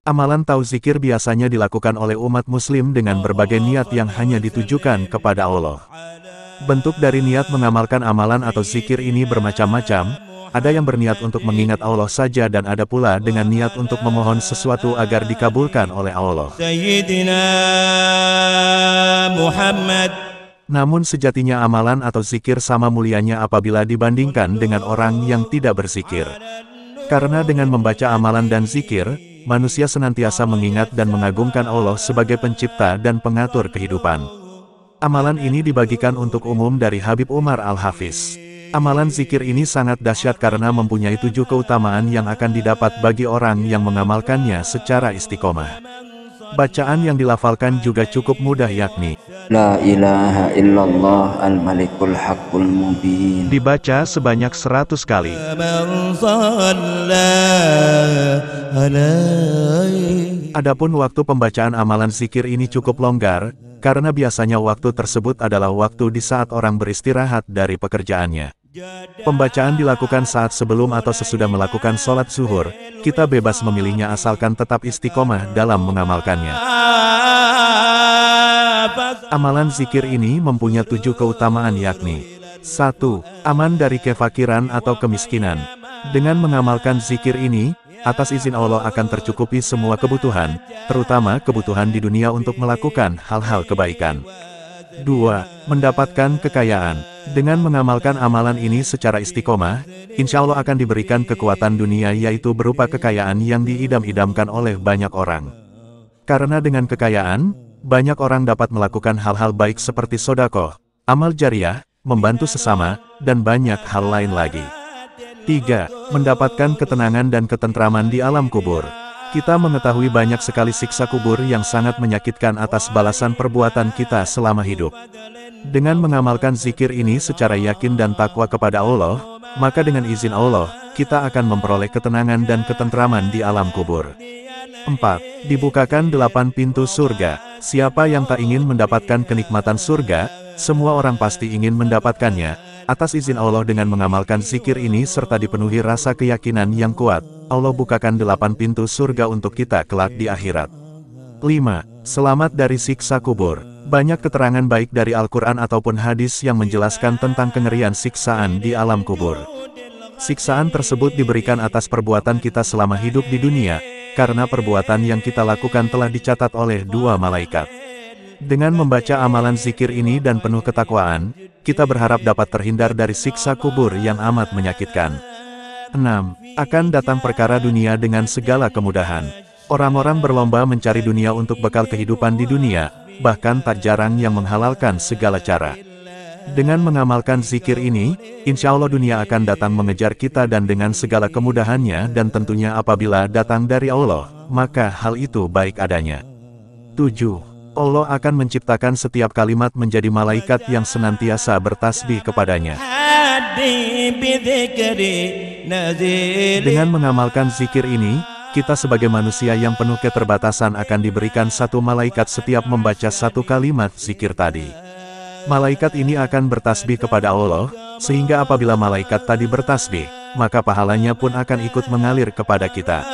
Amalan tauzikir biasanya dilakukan oleh umat muslim dengan berbagai niat yang hanya ditujukan kepada Allah. Bentuk dari niat mengamalkan amalan atau zikir ini bermacam-macam, ada yang berniat untuk mengingat Allah saja dan ada pula dengan niat untuk memohon sesuatu agar dikabulkan oleh Allah. Sayyidina Muhammad. Namun sejatinya amalan atau zikir sama mulianya apabila dibandingkan dengan orang yang tidak berzikir. Karena dengan membaca amalan dan zikir, manusia senantiasa mengingat dan mengagungkan Allah sebagai pencipta dan pengatur kehidupan. Amalan ini dibagikan untuk umum dari Habib Umar Al-Hafiz. Amalan zikir ini sangat dahsyat karena mempunyai 7 keutamaan yang akan didapat bagi orang yang mengamalkannya secara istiqomah. Bacaan yang dilafalkan juga cukup mudah yakni La ilaha illallah al-malikul haqqul mubin. dibaca sebanyak 100 kali. Adapun waktu pembacaan amalan zikir ini cukup longgar, karena biasanya waktu tersebut adalah waktu di saat orang beristirahat dari pekerjaannya. Pembacaan dilakukan saat sebelum atau sesudah melakukan sholat zuhur, kita bebas memilihnya asalkan tetap istiqomah dalam mengamalkannya. Amalan zikir ini mempunyai 7 keutamaan yakni 1. Aman dari kefakiran atau kemiskinan. Dengan mengamalkan zikir ini, atas izin Allah akan tercukupi semua kebutuhan, terutama kebutuhan di dunia untuk melakukan hal-hal kebaikan. 2. Mendapatkan kekayaan. Dengan mengamalkan amalan ini secara istiqomah, insya Allah akan diberikan kekuatan dunia yaitu berupa kekayaan yang diidam-idamkan oleh banyak orang. Karena dengan kekayaan, banyak orang dapat melakukan hal-hal baik seperti sedekah, amal jariah, membantu sesama, dan banyak hal lain lagi. 3. Mendapatkan ketenangan dan ketentraman di alam kubur. Kita mengetahui banyak sekali siksa kubur yang sangat menyakitkan atas balasan perbuatan kita selama hidup. Dengan mengamalkan zikir ini secara yakin dan takwa kepada Allah, maka dengan izin Allah, kita akan memperoleh ketenangan dan ketentraman di alam kubur. 4. Dibukakan 8 pintu surga. Siapa yang tak ingin mendapatkan kenikmatan surga, semua orang pasti ingin mendapatkannya. Atas izin Allah dengan mengamalkan zikir ini serta dipenuhi rasa keyakinan yang kuat, Allah bukakan 8 pintu surga untuk kita kelak di akhirat. 5. Selamat dari siksa kubur. Banyak keterangan baik dari Al-Quran ataupun hadis yang menjelaskan tentang kengerian siksaan di alam kubur. Siksaan tersebut diberikan atas perbuatan kita selama hidup di dunia, karena perbuatan yang kita lakukan telah dicatat oleh 2 malaikat. Dengan membaca amalan zikir ini dan penuh ketakwaan, kita berharap dapat terhindar dari siksa kubur yang amat menyakitkan. 6. Akan datang perkara dunia dengan segala kemudahan. Orang-orang berlomba mencari dunia untuk bekal kehidupan di dunia, bahkan tak jarang yang menghalalkan segala cara. Dengan mengamalkan zikir ini, insya Allah dunia akan datang mengejar kita dan dengan segala kemudahannya dan tentunya apabila datang dari Allah, maka hal itu baik adanya. 7. Allah akan menciptakan setiap kalimat menjadi malaikat yang senantiasa bertasbih kepadanya. Dengan mengamalkan zikir ini, kita sebagai manusia yang penuh keterbatasan akan diberikan 1 malaikat setiap membaca 1 kalimat zikir tadi. Malaikat ini akan bertasbih kepada Allah, sehingga apabila malaikat tadi bertasbih, maka pahalanya pun akan ikut mengalir kepada kita.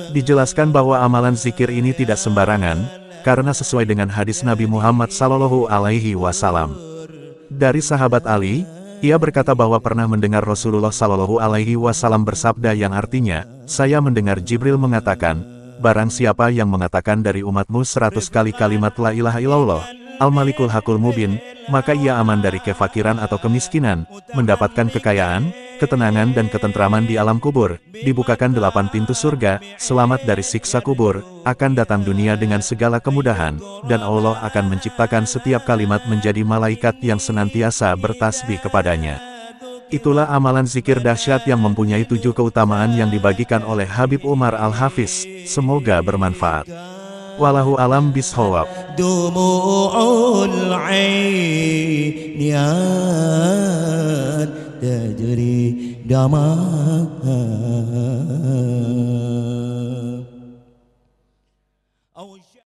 Dijelaskan bahwa amalan zikir ini tidak sembarangan, karena sesuai dengan hadis Nabi Muhammad SAW. Dari sahabat Ali, ia berkata bahwa pernah mendengar Rasulullah SAW bersabda yang artinya, saya mendengar Jibril mengatakan, barang siapa yang mengatakan dari umatmu 100 kali kalimat la ilaha illallah, al-malikul haqqul mubin, maka ia aman dari kefakiran atau kemiskinan, mendapatkan kekayaan, ketenangan dan ketentraman di alam kubur, dibukakan 8 pintu surga, selamat dari siksa kubur, akan datang dunia dengan segala kemudahan, dan Allah akan menciptakan setiap kalimat menjadi malaikat yang senantiasa bertasbih kepadanya. Itulah amalan zikir dahsyat yang mempunyai 7 keutamaan yang dibagikan oleh Habib Umar Al-Hafiz, semoga bermanfaat. Wallahu alam bishawab. Dumu'ul ayn tajri dama